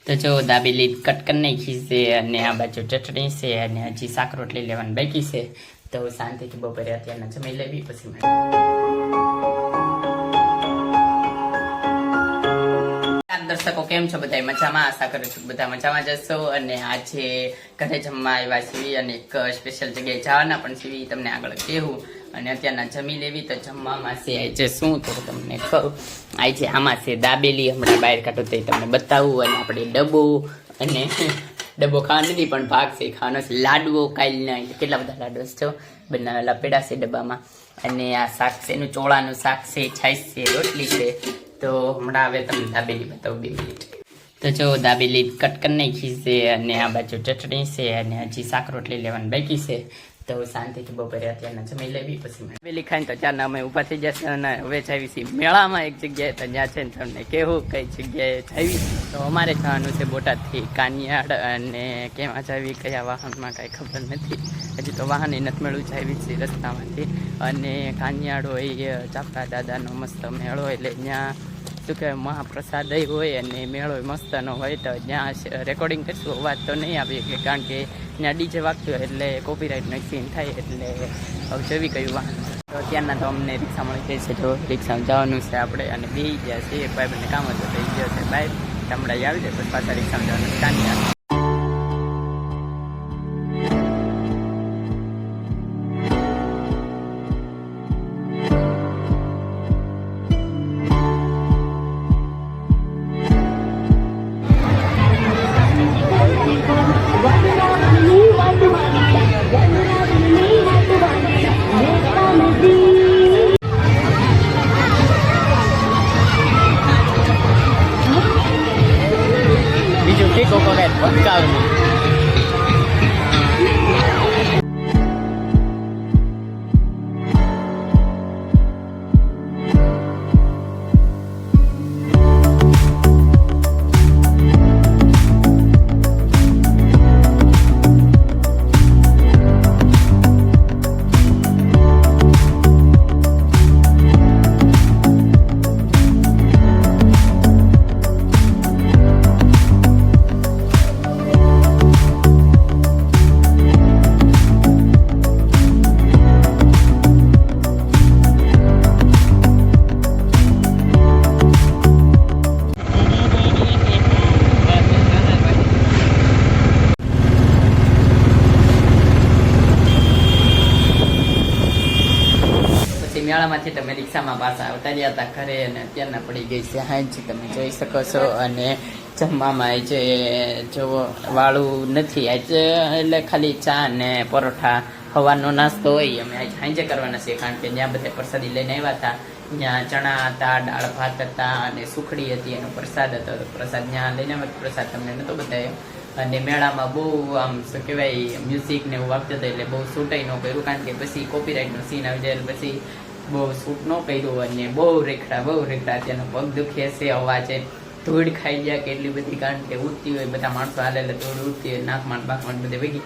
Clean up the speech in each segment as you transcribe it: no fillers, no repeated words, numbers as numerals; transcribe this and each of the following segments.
તો જો દાબેલી કટ કરી નાખી છે અને આ બાજુ ચટણી છે અને હજી શાક રોટલી લેવાની બાકી છે. તો શાંતિથી બપોરે અત્યારના જમી લેવી પછી દર્શકો કેમ છો? બધા મજામાં? આશા કરું છું બધા મજામાં જશો. અને આજે ઘરે જમવા આવ્યા છીએ અને એક સ્પેશિયલ જગ્યાએ જવાના પણ છીએ, તમને આગળ કહેવું. અને અત્યારના જમી લેવી. તો જમવામાં છે આજે શું તો તમને કહું. આજે આમાં છે દાબેલી, હમણાં બહાર કાઢો તો તમને બતાવું. અને આપણે ડબ્બો ખાવા નથી પણ ભાગ છે ખાવાનો છે. લાડવો કાલના કેટલા બધા લાડવા છો બનાવેલા પેડા છે ડબ્બામાં. અને આ શાક છે એનું ચોળાનું શાક છે, છાશ છે, રોટલી છે. તો હમણાં હવે તમને દાબેલી બતાવું 2 મિનિટ. તો જો દાબેલી કટ કરી નાખી છે અને આ બાજુ ચટણી છે અને હજી શાક રોટલી લેવાની બાકી છે. તો શાંતિથી બપોરે અત્યારના જમી લેવી પછી દાબેલી ખાઈને તો ત્યારના અમે ઊભા થઈ જશે. અને હવે જાવી છીએ મેળામાં એક જગ્યાએ. તો ત્યાં છે ને તમને કહેવું કઈ જગ્યાએ જાવી. તો અમારે જવાનું છે બોટાદથી કાનિયાડ. અને કેમાં જાવી, કયા વાહનમાં કાંઈ ખબર નથી. હજી તો વાહન નથી મળ્યું, જાવી છે રસ્તામાંથી. અને કાનિયાડ હોય ચાપડા દાદાનો મસ્ત મેળો, એટલે ત્યાં શું કહેવાય મહાપ્રસાદ હોય અને મેળો મસ્તનો હોય. તો ત્યાં રેકોર્ડિંગ કરીશું, અવાજ તો નહીં આવી શકે કારણ કે ત્યાં ડીજે વાગતું હોય એટલે કોપીરાઇટનો સીન થાય. એટલે હવે જેવી કયું વાહન. તો ત્યાંના તો અમને રિક્ષા મળી જાય છે. જો રિક્ષામાં જવાનું છે આપણે. અને બેસી ગયા છે એક ભાઈ બંને કામ હતું થઈ ગયો છે બાઈક. હમણાં આવી જાય પછી પાછા રિક્ષામાં જવાનું છે કાનિયાડ. બીજું ટીકો કરે ભટકાવની. મેળામાંથી તમે રિક્ષામાં પાછા આવતા રહ્યા હતા ઘરે. અને અત્યારના પડી ગઈ છે હાંજ, તમે જોઈ શકો છો. અને જમવામાં જે જો વાળું નથી આજે, એટલે ખાલી ચા ને પરોઠા સવારનો નાસ્તો હોય. અમે આજે હાંજે કરવાના છે કારણ કે ત્યાં બધા પ્રસાદી લઈને આવ્યા હતા. ત્યાં ચણા હતા, દાળ ભાત હતા અને સુખડી હતી, એનો પ્રસાદ હતો. પ્રસાદ ત્યાં લઈને આવ્યા. પ્રસાદ તમને નહોતો બતાવ્યો. અને મેળામાં બહુ આમ શું કહેવાય મ્યુઝિક ને એવું વાગતું હતું એટલે બહુ શૂટાઈ ન કર્યું કારણ કે પછી કોપીરાઇટનો સીન આવી જાય. પછી બહુ શૂટ ન કર્યું અને બહુ રેખડા ત્યાંનો પગ દુખે છે, અવાજે ધૂળ ખાઈ ગયા કેટલી બધી કારણ કે ઉડતી હોય, બધા માણસો હાલે એટલે ધૂળ ઉડતી હોય, નાકમાં બાકમાં બધે ભેગી.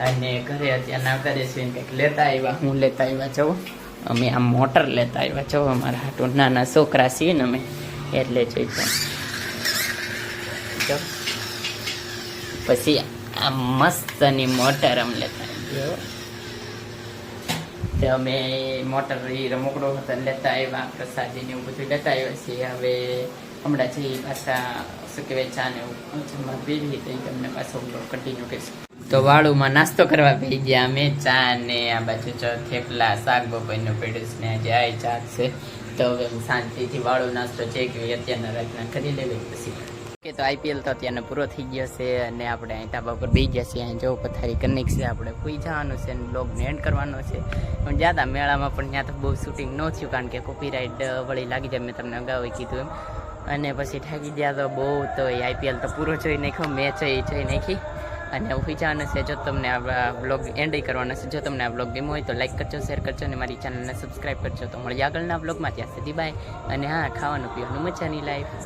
અને ઘરે અત્યારે આવતા જશે કંઈક લેતા આવ્યા. હું લેતા આવ્યા છો અમે આમ મોટર લેતા આવ્યા છો. અમારા હાટુ નાના છોકરા છીએ ને અમે એટલે જોઈ જો. પછી આ મસ્તની મોટર અમે લેતા આવ્યો. અમે મોટર રમકડો હતા લેતા આવ્યા, પ્રસાદી ને એવું બધું લેતા આવ્યા છીએ. હવે હમણાં જઈ પાછા શું કહેવાય ચા ને એવું જમવા બેસી તો તમને પાછો કન્ટિન્યુ કરીશું. તો વાળુમાં નાસ્તો કરવા બેસી ગયા અમે. ચા ને આ બાજુ થેપલા, શાક બપોરનું પેડુસ ને આજે આ ચા છે. તો હવે શાંતિથી વાળો નાસ્તો છે કે અત્યારના રાતના કરી લેવી પછી. કે તો આઈપીએલ તો અત્યારનો પૂરો થઈ ગયો છે અને આપણે અહીં ધાબા પર બેસી ગયા છીએ. અહીં જો પથારી કનેક છે, આપણે સુઈ જવાનું છે અને બ્લોગને એન્ડ કરવાનો છે. પણ જ્યાં હતા મેળામાં પણ ત્યાં તો બહુ શૂટિંગ ન થયું કારણ કે કોપીરાઇટ વળી લાગી જાય, મેં તમને અગાઉ કીધું એમ. અને પછી થાકી ગયા તો બહુ. તો એ આઈપીએલ તો પૂરો જોઈ નાખ્યો, મેચ જોઈ નાખી અને સુઈ જવાનું છે. જો તમને આ બ્લોગ એન્ડ કરવાનો છે. જો તમને આ બ્લોગ ગમ્યો હોય તો લાઈક કરજો, શેર કરજો અને મારી ચેનલને સબસ્ક્રાઈબ કરજો. તો મળીએ આગળના બ્લોગમાં. ત્યાં સુધી બાય. અને હા, ખાવાનું પીવાનું મજાની લાઈફ.